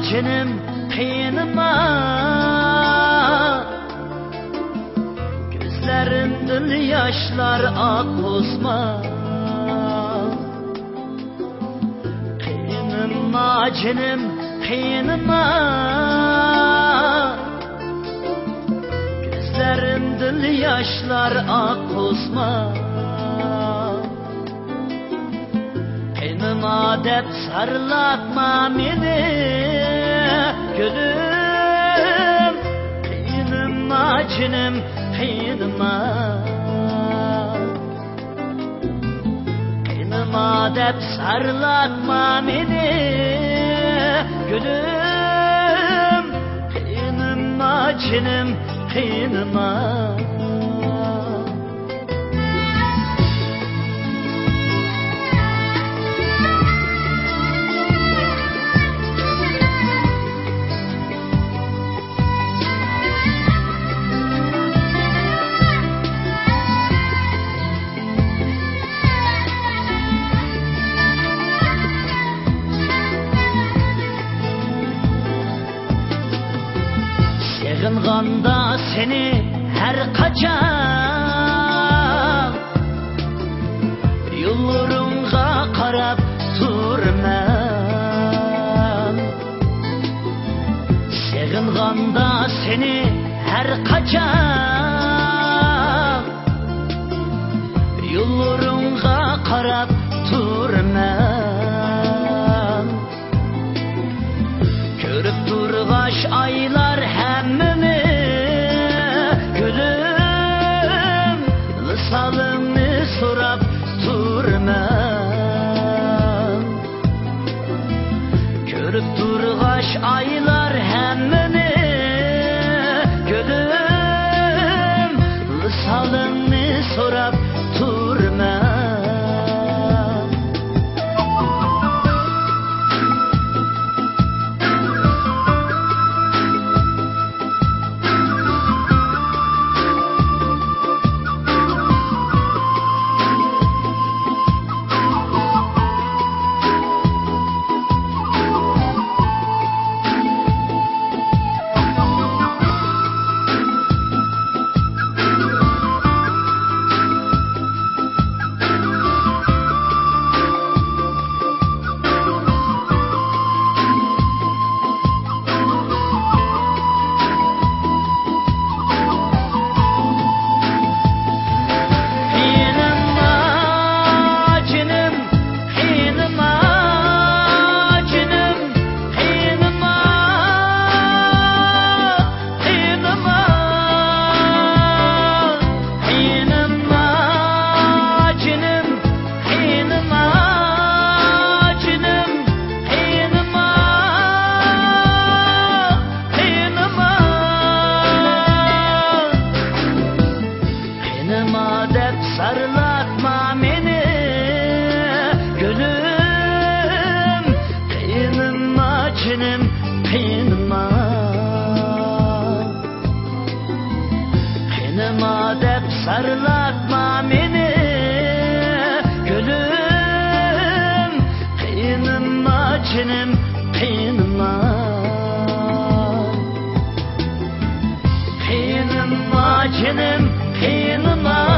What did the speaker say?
canım kıyınma, gözlerinden yaşlar akmazma. Kıyınma canım kıyınma, gözlerinden yaşlar akmazma. Kıyınma dep sarılatma beni gülüm, kıyınma canım kıyınma. Kıyınma dep sarılatma beni gülüm, kıyınma canım kıyınma. Sığınğanda seni her kaçan, yollarınğa qarab durmam. Sığınğanda seni her kaçan, yollarınğa qarab durmam. Körüp durğaş aylar hemmini gülüm, lisalını sorab durmam. Körüp durğaş aylar hemmini gülüm, lisalını sorab durmam. Sarılatma beni gülüm, kıyınma canım kıyınma. Kıyınma dep sarılatma beni gülüm, kıyınma canım kıyınma. Kıyınma canım kıyınma.